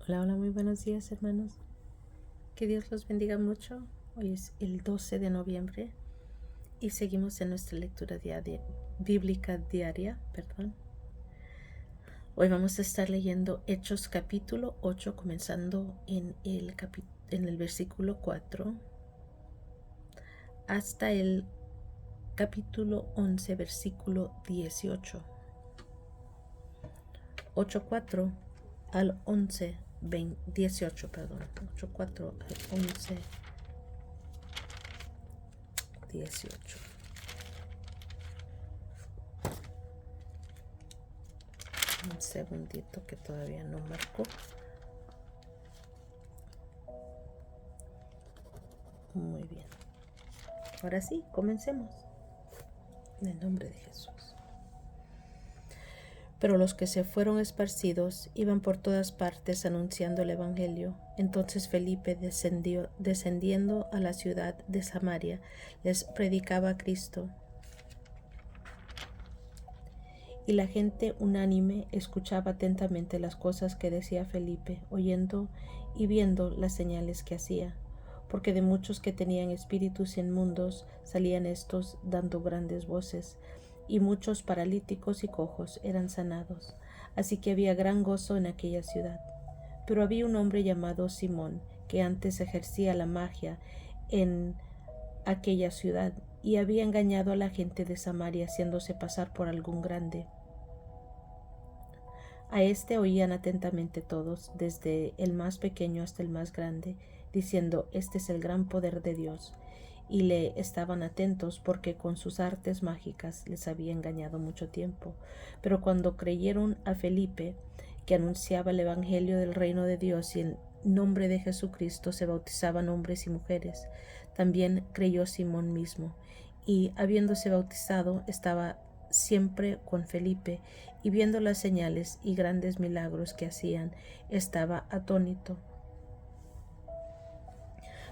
Hola, hola, muy buenos días, hermanos. Que Dios los bendiga mucho. Hoy es el 12 de noviembre y seguimos en nuestra lectura bíblica diaria. Hoy vamos a estar leyendo Hechos capítulo 8, comenzando en el versículo 4 hasta el capítulo 11, versículo 18. 8:4 al 11, 18, perdón. 8:4 al 11, 18. Un segundito que todavía no marco. Muy bien. Ahora sí, comencemos. En el nombre de Jesús. Pero los que se fueron esparcidos iban por todas partes anunciando el Evangelio. Entonces Felipe descendiendo a la ciudad de Samaria, les predicaba a Cristo. Y la gente unánime escuchaba atentamente las cosas que decía Felipe, oyendo y viendo las señales que hacía, porque de muchos que tenían espíritus inmundos salían estos dando grandes voces, y muchos paralíticos y cojos eran sanados. Así que había gran gozo en aquella ciudad. Pero había un hombre llamado Simón, que antes ejercía la magia en aquella ciudad, y había engañado a la gente de Samaria haciéndose pasar por algún grande. A este oían atentamente todos, desde el más pequeño hasta el más grande, diciendo: este es el gran poder de Dios. Y le estaban atentos porque con sus artes mágicas les había engañado mucho tiempo. Pero cuando creyeron a Felipe, que anunciaba el evangelio del reino de Dios, y en nombre de Jesucristo se bautizaban hombres y mujeres, también creyó Simón mismo, y habiéndose bautizado estaba siempre con Felipe, y viendo las señales y grandes milagros que hacían, estaba atónito.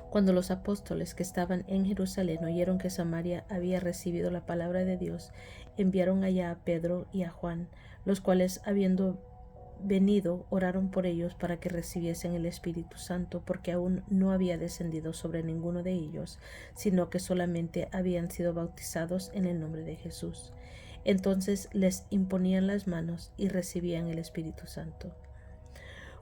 Cuando los apóstoles que estaban en Jerusalén oyeron que Samaria había recibido la palabra de Dios, enviaron allá a Pedro y a Juan, los cuales, habiendo venido, oraron por ellos para que recibiesen el Espíritu Santo, porque aún no había descendido sobre ninguno de ellos, sino que solamente habían sido bautizados en el nombre de Jesús. Entonces les imponían las manos y recibían el Espíritu Santo.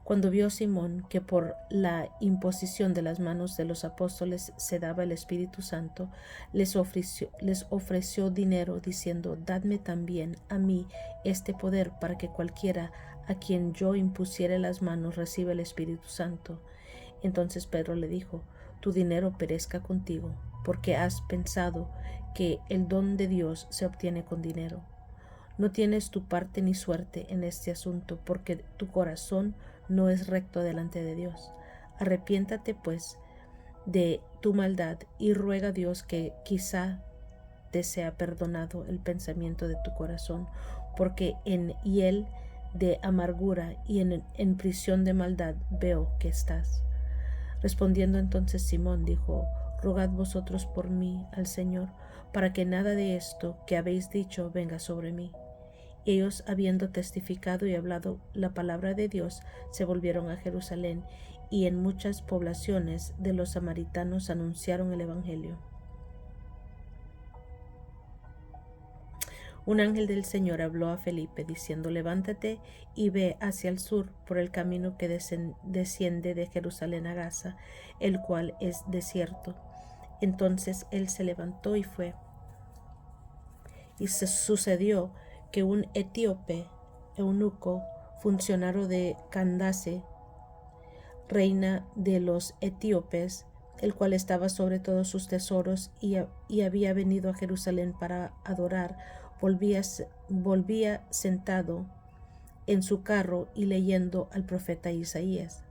Cuando vio Simón que por la imposición de las manos de los apóstoles se daba el Espíritu Santo, les ofreció dinero, diciendo: dadme también a mí este poder, para que cualquiera a quien yo impusiere las manos reciba el Espíritu Santo. Entonces Pedro le dijo: tu dinero perezca contigo, porque has pensado que el don de Dios se obtiene con dinero. No tienes tu parte ni suerte en este asunto, porque tu corazón no es recto delante de Dios. Arrepiéntate, pues, de tu maldad y ruega a Dios que quizá te sea perdonado el pensamiento de tu corazón, porque en hiel de amargura y en prisión de maldad veo que estás. Respondiendo entonces Simón dijo: rogad vosotros por mí al Señor, para que nada de esto que habéis dicho venga sobre mí. Ellos, habiendo testificado y hablado la palabra de Dios, se volvieron a Jerusalén, y en muchas poblaciones de los samaritanos anunciaron el evangelio. Un ángel del Señor habló a Felipe, diciendo: levántate y ve hacia el sur por el camino que desciende de Jerusalén a Gaza, el cual es desierto. Entonces él se levantó y fue. Y se sucedió que un etíope, eunuco, funcionario de Candace, reina de los etíopes, el cual estaba sobre todos sus tesoros y había venido a Jerusalén para adorar, volvía sentado en su carro y leyendo al profeta Isaías.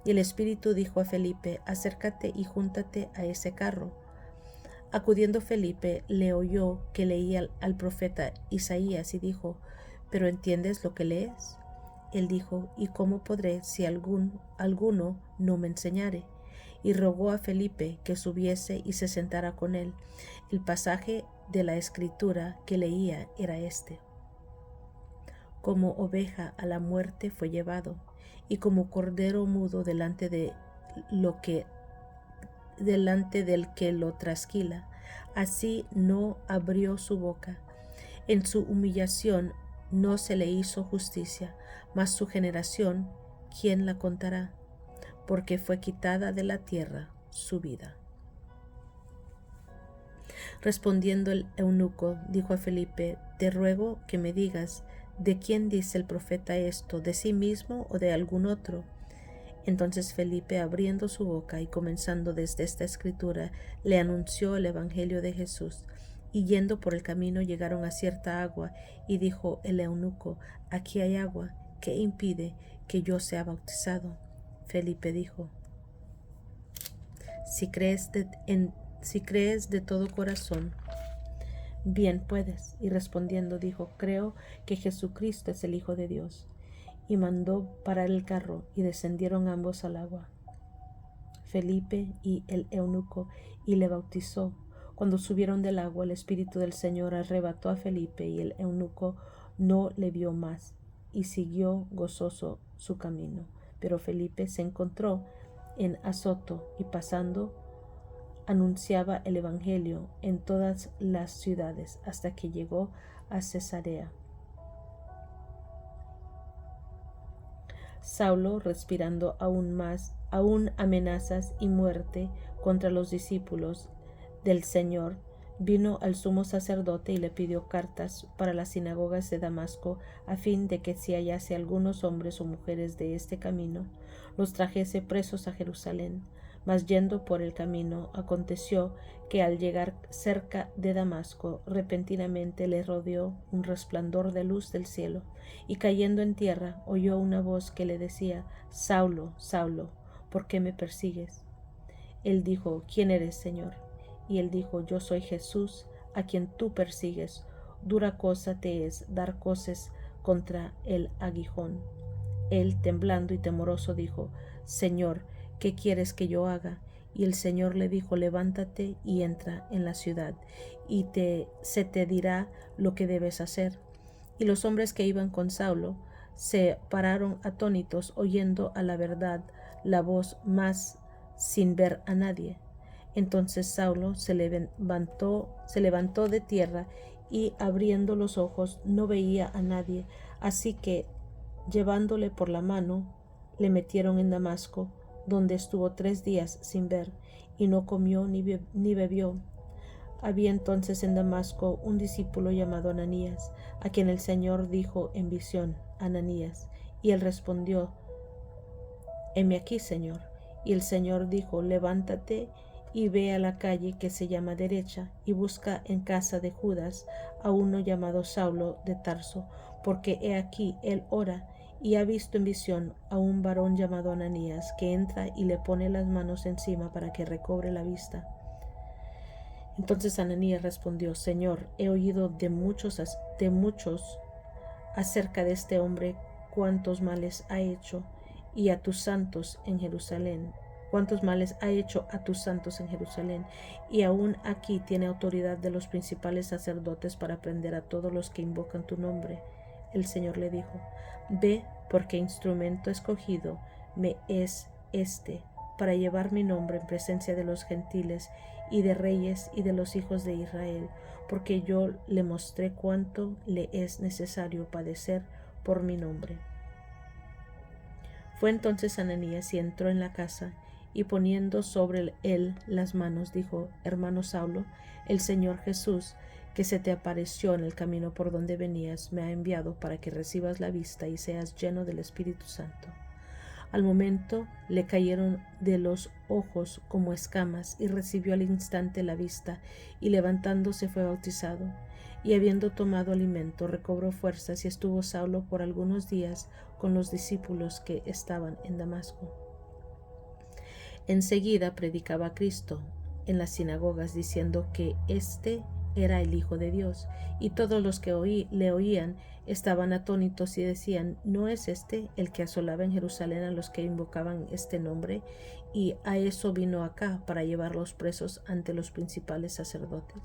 Y el Espíritu dijo a Felipe: acércate y júntate a ese carro. Acudiendo Felipe, le oyó que leía al profeta Isaías y dijo: ¿pero entiendes lo que lees? Él dijo: ¿y cómo podré si alguno no me enseñare? Y rogó a Felipe que subiese y se sentara con él. El pasaje de la escritura que leía era este: como oveja a la muerte fue llevado, y como cordero mudo delante del que lo trasquila, así no abrió su boca. En su humillación no se le hizo justicia, mas su generación, ¿quién la contará? Porque fue quitada de la tierra su vida. Respondiendo el eunuco, dijo a Felipe: te ruego que me digas, ¿de quién dice el profeta esto? ¿De sí mismo o de algún otro? Entonces Felipe, abriendo su boca y comenzando desde esta escritura, le anunció el evangelio de Jesús. Y yendo por el camino llegaron a cierta agua, y dijo el eunuco: aquí hay agua, ¿qué impide que yo sea bautizado? Felipe dijo: si crees de todo corazón, bien puedes. Y respondiendo dijo: creo que Jesucristo es el Hijo de Dios. Y mandó parar el carro, y descendieron ambos al agua, Felipe y el eunuco, y le bautizó. Cuando subieron del agua, el Espíritu del Señor arrebató a Felipe, y el eunuco no le vio más, y siguió gozoso su camino. Pero Felipe se encontró en Azoto, y pasando anunciaba el evangelio en todas las ciudades hasta que llegó a Cesarea. Saulo, respirando aún amenazas y muerte contra los discípulos del Señor, vino al sumo sacerdote y le pidió cartas para las sinagogas de Damasco, a fin de que si hallase algunos hombres o mujeres de este camino, los trajese presos a Jerusalén. Mas yendo por el camino, aconteció que al llegar cerca de Damasco, repentinamente le rodeó un resplandor de luz del cielo, y cayendo en tierra, oyó una voz que le decía: Saulo, Saulo, ¿por qué me persigues? Él dijo: ¿quién eres, Señor? Y él dijo: yo soy Jesús, a quien tú persigues. Dura cosa te es dar coces contra el aguijón. Él, temblando y temoroso, dijo: Señor, ¿qué quieres que yo haga? Y el Señor le dijo: levántate y entra en la ciudad, y se te dirá lo que debes hacer. Y los hombres que iban con Saulo se pararon atónitos, oyendo a la verdad la voz, mas sin ver a nadie. Entonces Saulo se levantó de tierra, y abriendo los ojos no veía a nadie. Así que, llevándole por la mano, le metieron en Damasco, donde estuvo 3 días sin ver, y no comió ni bebió. Había entonces en Damasco un discípulo llamado Ananías, a quien el Señor dijo en visión: Ananías. Y él respondió: heme aquí, Señor. Y el Señor dijo: levántate y ve a la calle que se llama Derecha, y busca en casa de Judas a uno llamado Saulo de Tarso, porque he aquí él ora, y ha visto en visión a un varón llamado Ananías, que entra y le pone las manos encima para que recobre la vista. Entonces Ananías respondió: Señor, he oído de muchos acerca de este hombre, cuántos males ha hecho a tus santos en Jerusalén, y aún aquí tiene autoridad de los principales sacerdotes para prender a todos los que invocan tu nombre. El Señor le dijo: ve, porque instrumento escogido me es este, para llevar mi nombre en presencia de los gentiles y de reyes y de los hijos de Israel, porque yo le mostré cuánto le es necesario padecer por mi nombre. Fue entonces Ananías y entró en la casa, y poniendo sobre él las manos, dijo: hermano Saulo, el Señor Jesús, que se te apareció en el camino por donde venías, me ha enviado para que recibas la vista y seas lleno del Espíritu Santo. Al momento le cayeron de los ojos como escamas, y recibió al instante la vista, y levantándose fue bautizado. Y habiendo tomado alimento, recobró fuerzas, y estuvo Saulo por algunos días con los discípulos que estaban en Damasco. Enseguida predicaba a Cristo en las sinagogas, diciendo que éste era el Hijo de Dios, y todos los que le oían estaban atónitos y decían: ¿no es este el que asolaba en Jerusalén a los que invocaban este nombre? Y a eso vino acá, para llevarlos presos ante los principales sacerdotes.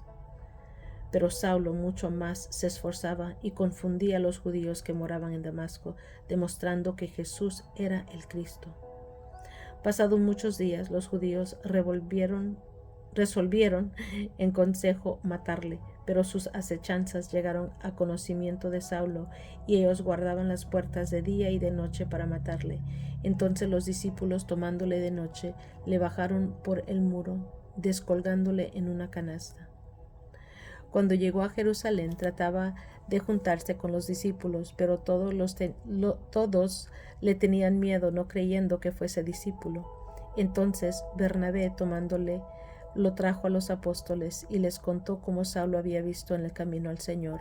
Pero Saulo mucho más se esforzaba y confundía a los judíos que moraban en Damasco, demostrando que Jesús era el Cristo. Pasados muchos días, los judíos resolvieron en consejo matarle, pero sus acechanzas llegaron a conocimiento de Saulo, y ellos guardaban las puertas de día y de noche para matarle. Entonces los discípulos, tomándole de noche, le bajaron por el muro, descolgándole en una canasta. Cuando llegó a Jerusalén, trataba de juntarse con los discípulos, pero todos le tenían miedo, no creyendo que fuese discípulo. Entonces Bernabé, tomándole, lo trajo a los apóstoles y les contó cómo Saulo había visto en el camino al Señor,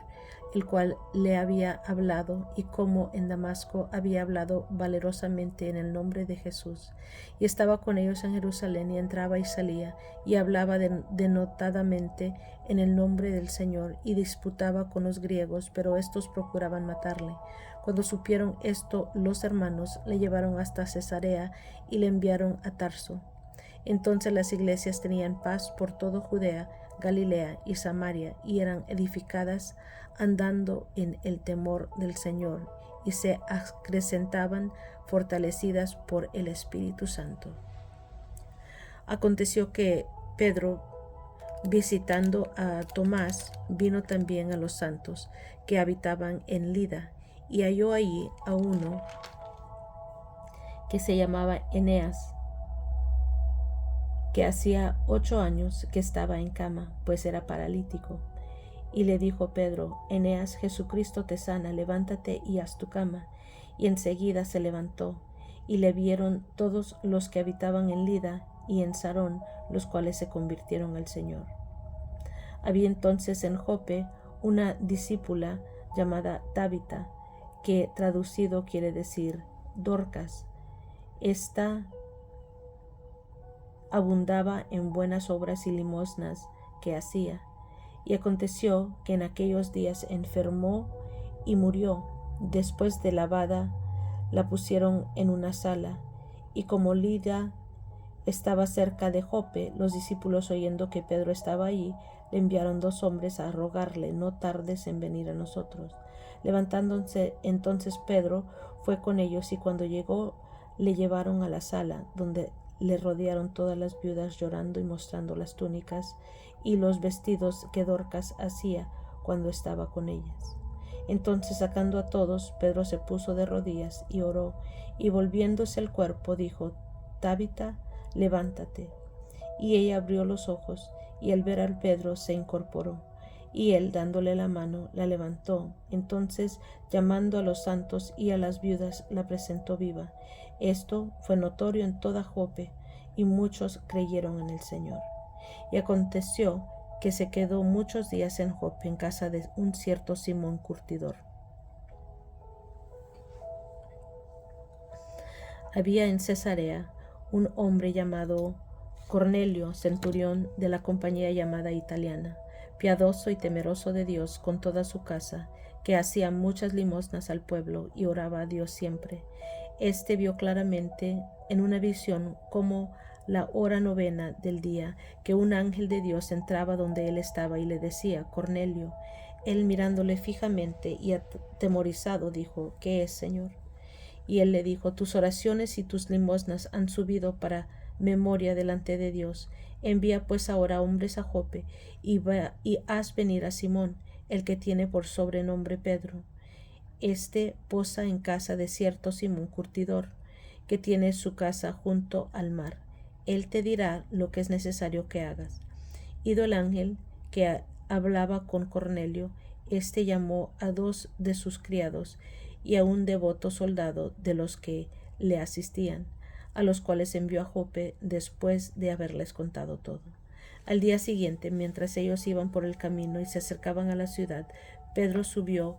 el cual le había hablado, y cómo en Damasco había hablado valerosamente en el nombre de Jesús. Y estaba con ellos en Jerusalén, y entraba y salía, y hablaba denotadamente en el nombre del Señor, y disputaba con los griegos, pero estos procuraban matarle. Cuando supieron esto, los hermanos le llevaron hasta Cesarea y le enviaron a Tarso. Entonces las iglesias tenían paz por todo Judea, Galilea y Samaria, y eran edificadas andando en el temor del Señor, y se acrecentaban fortalecidas por el Espíritu Santo. Aconteció que Pedro, visitando a Tomás, vino también a los santos que habitaban en Lida, y halló allí a uno que se llamaba Eneas, que hacía 8 años que estaba en cama, pues era paralítico. Y le dijo Pedro: Eneas, Jesucristo te sana, levántate y haz tu cama. Y enseguida se levantó, y le vieron todos los que habitaban en Lida y en Sarón, los cuales se convirtieron al Señor. Había entonces en Jope una discípula llamada Tabita, que traducido quiere decir Dorcas. Esta abundaba en buenas obras y limosnas que hacía. Y aconteció que en aquellos días enfermó y murió. Después de lavada, la pusieron en una sala. Y como Lida estaba cerca de Jope, los discípulos, oyendo que Pedro estaba allí, le enviaron 2 hombres a rogarle: no tardes en venir a nosotros. Levantándose entonces Pedro, fue con ellos, y cuando llegó, le llevaron a la sala, donde le rodearon todas las viudas llorando y mostrando las túnicas y los vestidos que Dorcas hacía cuando estaba con ellas. Entonces, sacando a todos, Pedro se puso de rodillas y oró, y volviéndose el cuerpo dijo: Tabita, levántate. Y ella abrió los ojos, y al ver a Pedro se incorporó, y él, dándole la mano, la levantó. Entonces, llamando a los santos y a las viudas, la presentó viva. Esto fue notorio en toda Jope, y muchos creyeron en el Señor. Y aconteció que se quedó muchos días en Jope, en casa de un cierto Simón curtidor. Había en Cesarea un hombre llamado Cornelio, centurión de la compañía llamada italiana, piadoso y temeroso de Dios con toda su casa, que hacía muchas limosnas al pueblo y oraba a Dios siempre. Este vio claramente en una visión, como la hora 9 del día, que un ángel de Dios entraba donde él estaba y le decía: Cornelio. Él, mirándole fijamente y atemorizado, dijo: ¿Qué es, Señor? Y él le dijo: tus oraciones y tus limosnas han subido para memoria delante de Dios. Envía pues ahora hombres a Jope, y haz venir a Simón, el que tiene por sobrenombre Pedro. Este posa en casa de cierto Simón curtidor, que tiene su casa junto al mar. Él te dirá lo que es necesario que hagas. Ido el ángel que hablaba con Cornelio, este llamó a 2 de sus criados y a un devoto soldado de los que le asistían, a los cuales envió a Jope después de haberles contado todo. Al día siguiente, mientras ellos iban por el camino y se acercaban a la ciudad, Pedro subió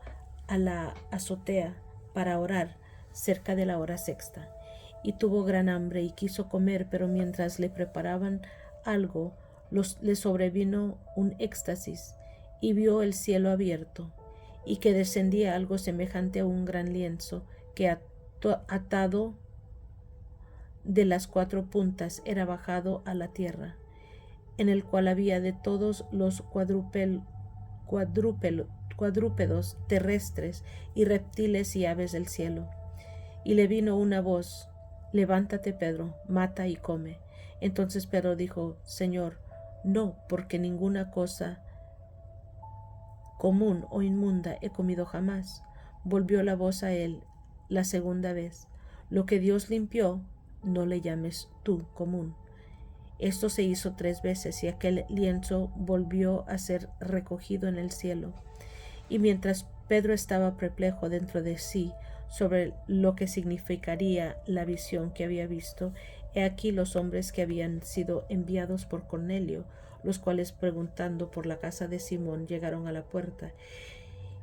a la azotea para orar cerca de la hora 6, y tuvo gran hambre y quiso comer, pero mientras le preparaban algo, le sobrevino un éxtasis, y vio el cielo abierto, y que descendía algo semejante a un gran lienzo, que atado de las 4 puntas era bajado a la tierra, en el cual había de todos los cuadrúpedos terrestres y reptiles y aves del cielo. Y le vino una voz: levántate, Pedro, mata y come. Entonces Pedro dijo: Señor, no, porque ninguna cosa común o inmunda he comido jamás. Volvió la voz a él la segunda vez: lo que Dios limpió, no le llames tú común. Esto se hizo 3 veces y aquel lienzo volvió a ser recogido en el cielo. Y mientras Pedro estaba perplejo dentro de sí sobre lo que significaría la visión que había visto, he aquí los hombres que habían sido enviados por Cornelio, los cuales, preguntando por la casa de Simón, llegaron a la puerta.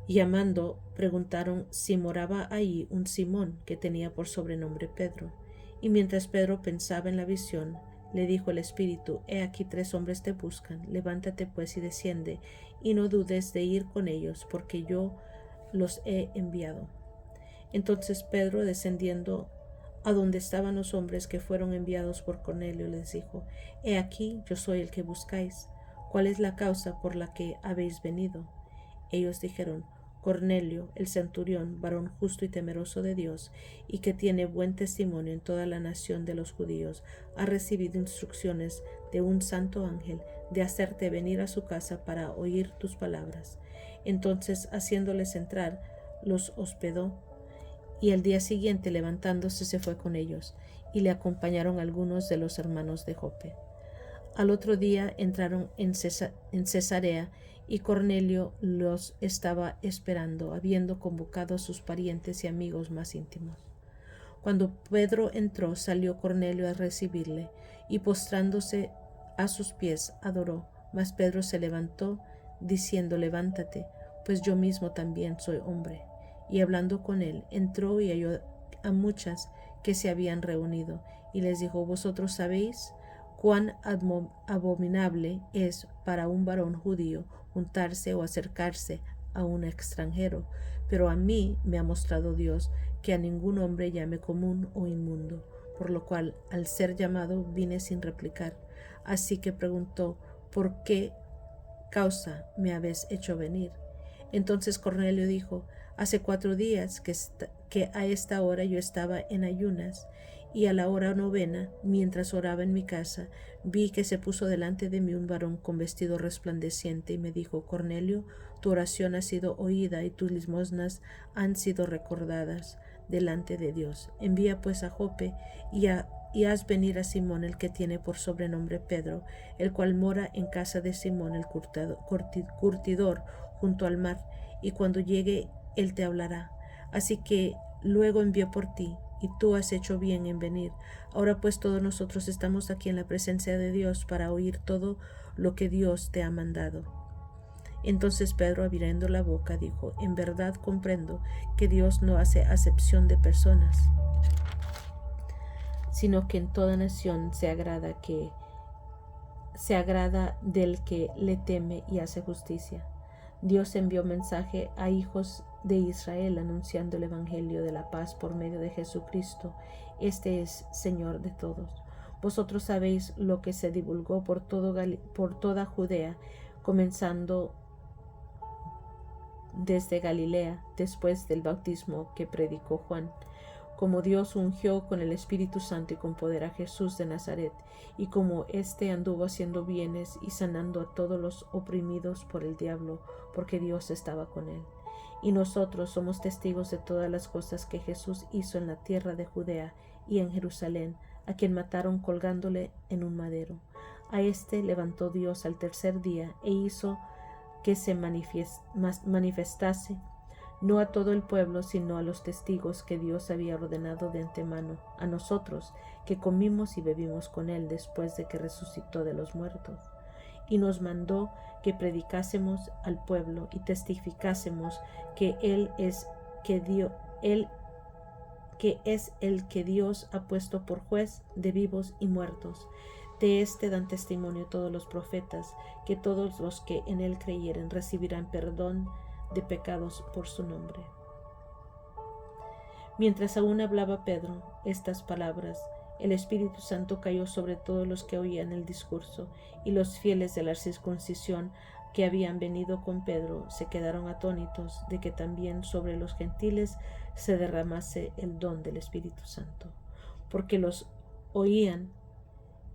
Y llamando, preguntaron si moraba ahí un Simón, que tenía por sobrenombre Pedro. Y mientras Pedro pensaba en la visión, le dijo el Espíritu: he aquí 3 hombres te buscan, levántate pues y desciende, y no dudes de ir con ellos, porque yo los he enviado. Entonces Pedro, descendiendo a donde estaban los hombres que fueron enviados por Cornelio, les dijo: he aquí, yo soy el que buscáis. ¿Cuál es la causa por la que habéis venido? Ellos dijeron: Cornelio, el centurión, varón justo y temeroso de Dios, y que tiene buen testimonio en toda la nación de los judíos, ha recibido instrucciones de un santo ángel de hacerte venir a su casa para oír tus palabras. Entonces, haciéndoles entrar, los hospedó, y al día siguiente, levantándose, se fue con ellos, y le acompañaron algunos de los hermanos de Jope. Al otro día entraron en Cesarea, y Cornelio los estaba esperando, habiendo convocado a sus parientes y amigos más íntimos. Cuando Pedro entró, salió Cornelio a recibirle, y postrándose a sus pies, adoró. Mas Pedro se levantó, diciendo: levántate, pues yo mismo también soy hombre. Y hablando con él, entró y halló a muchas que se habían reunido, y les dijo: vosotros sabéis cuán abominable es para un varón judío juntarse o acercarse a un extranjero, pero a mí me ha mostrado Dios que a ningún hombre llame común o inmundo, por lo cual, al ser llamado, vine sin replicar. Así que preguntó: ¿por qué causa me habéis hecho venir? Entonces Cornelio dijo: hace 4 días que a esta hora yo estaba en ayunas, y a la hora 9, mientras oraba en mi casa, vi que se puso delante de mí un varón con vestido resplandeciente y me dijo: Cornelio, tu oración ha sido oída y tus limosnas han sido recordadas delante de Dios. Envía pues a Jope y haz venir a Simón, el que tiene por sobrenombre Pedro, el cual mora en casa de Simón el curtidor junto al mar, y cuando llegue él te hablará. Así que luego envió por ti, y tú has hecho bien en venir. Ahora pues todos nosotros estamos aquí en la presencia de Dios para oír todo lo que Dios te ha mandado. Entonces Pedro, abriendo la boca, dijo: en verdad comprendo que Dios no hace acepción de personas, sino que en toda nación se agrada del que le teme y hace justicia. Dios envió mensaje a hijos de Israel anunciando el evangelio de la paz por medio de Jesucristo. Este es Señor de todos. Vosotros sabéis lo que se divulgó por toda Judea, comenzando desde Galilea, después del bautismo que predicó Juan, como Dios ungió con el Espíritu Santo y con poder a Jesús de Nazaret, y como éste anduvo haciendo bienes y sanando a todos los oprimidos por el diablo, porque Dios estaba con él. Y nosotros somos testigos de todas las cosas que Jesús hizo en la tierra de Judea y en Jerusalén, a quien mataron colgándole en un madero. A éste levantó Dios al tercer día e hizo que se manifestase, no a todo el pueblo, sino a los testigos que Dios había ordenado de antemano, a nosotros que comimos y bebimos con él después de que resucitó de los muertos. Y nos mandó que predicásemos al pueblo y testificásemos que Él es el que Dios ha puesto por juez de vivos y muertos. De este dan testimonio todos los profetas, que todos los que en él creyeren recibirán perdón de pecados por su nombre. Mientras aún hablaba Pedro estas palabras, el Espíritu Santo cayó sobre todos los que oían el discurso, y los fieles de la circuncisión que habían venido con Pedro se quedaron atónitos de que también sobre los gentiles se derramase el don del Espíritu Santo, porque los oían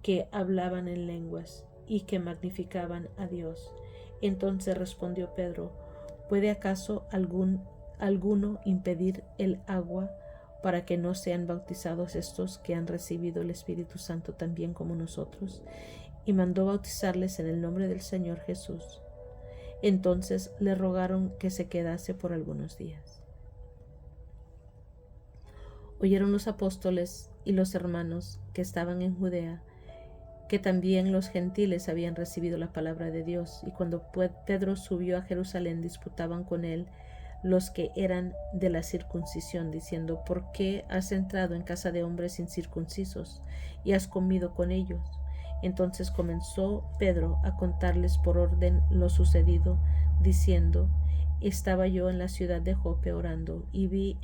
que hablaban en lenguas y que magnificaban a Dios. Entonces respondió Pedro: ¿puede acaso alguno impedir el agua para que no sean bautizados estos que han recibido el Espíritu Santo también como nosotros? Y mandó bautizarles en el nombre del Señor Jesús. Entonces le rogaron que se quedase por algunos días. Oyeron los apóstoles y los hermanos que estaban en Judea que también los gentiles habían recibido la palabra de Dios, y cuando Pedro subió a Jerusalén disputaban con él los que eran de la circuncisión, diciendo: ¿por qué has entrado en casa de hombres incircuncisos y has comido con ellos? Entonces comenzó Pedro a contarles por orden lo sucedido, diciendo: estaba yo en la ciudad de Jope orando, y vi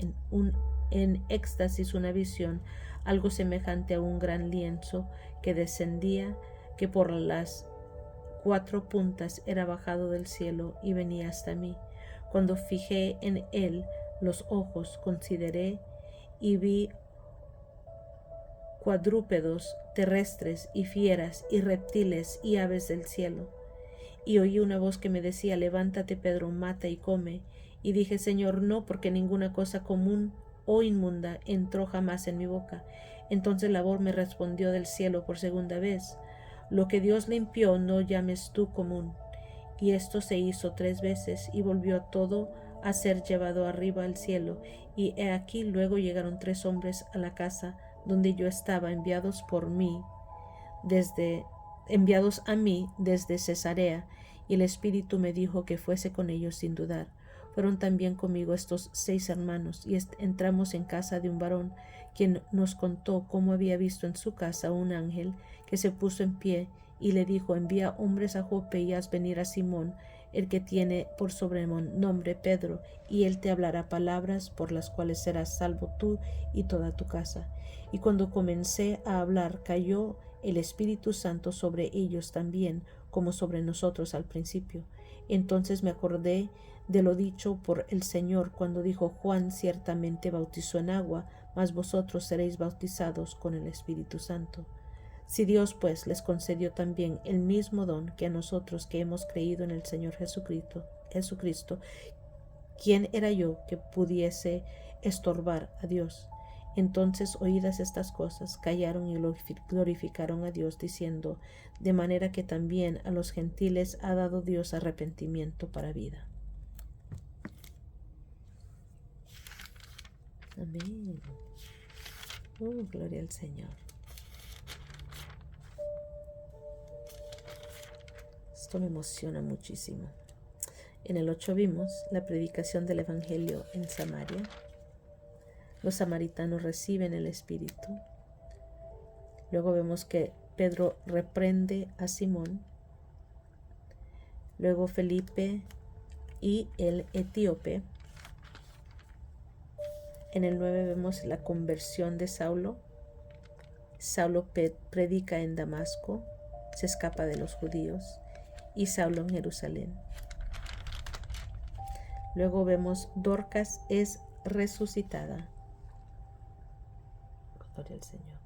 en éxtasis una visión, algo semejante a un gran lienzo que descendía, que por las 4 puntas era bajado del cielo y venía hasta mí. Cuando fijé en él los ojos, consideré y vi cuadrúpedos terrestres y fieras y reptiles y aves del cielo. Y oí una voz que me decía: levántate, Pedro, mata y come. Y dije: Señor, no, porque ninguna cosa común o inmunda entró jamás en mi boca. Entonces la voz me respondió del cielo por segunda vez: lo que Dios limpió no llames tú común. Y esto se hizo 3 veces, y volvió todo a ser llevado arriba al cielo. Y he aquí luego llegaron 3 hombres a la casa donde yo estaba, enviados a mí desde Cesarea, y el Espíritu me dijo que fuese con ellos sin dudar. Fueron también conmigo estos 6 hermanos, y entramos en casa de un varón, quien nos contó cómo había visto en su casa un ángel que se puso en pie y le dijo: envía hombres a Jope y haz venir a Simón, el que tiene por sobrenombre Pedro, y él te hablará palabras por las cuales serás salvo tú y toda tu casa. Y cuando comencé a hablar, cayó el Espíritu Santo sobre ellos también, como sobre nosotros al principio. Entonces me acordé de lo dicho por el Señor cuando dijo: Juan ciertamente bautizó en agua, mas vosotros seréis bautizados con el Espíritu Santo. Si Dios pues les concedió también el mismo don que a nosotros que hemos creído en el Señor Jesucristo, ¿quién era yo que pudiese estorbar a Dios? Entonces, oídas estas cosas, callaron y glorificaron a Dios, diciendo: de manera que también a los gentiles ha dado Dios arrepentimiento para vida. Amén. Gloria al Señor. Esto me emociona muchísimo. En el 8 vimos la predicación del Evangelio en Samaria. Los samaritanos reciben el Espíritu. Luego vemos que Pedro reprende a Simón. Luego Felipe y el etíope. En el 9 vemos la conversión de Saulo. Saulo predica en Damasco, se escapa de los judíos, y Saulo en Jerusalén. Luego vemos Dorcas es resucitada. Gloria al Señor.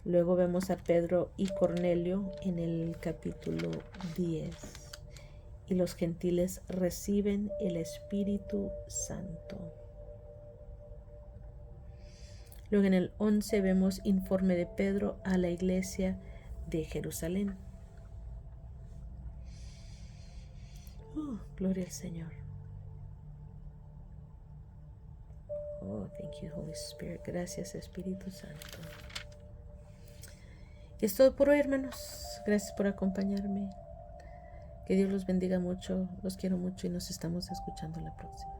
Luego vemos a Pedro y Cornelio en el capítulo 10. Y los gentiles reciben el Espíritu Santo. Luego en el 11 vemos informe de Pedro a la iglesia de Jerusalén. Gloria al Señor. Thank you, Holy Spirit. Gracias, Espíritu Santo. Y es todo por hoy, hermanos. Gracias por acompañarme. Que Dios los bendiga mucho. Los quiero mucho y nos estamos escuchando la próxima.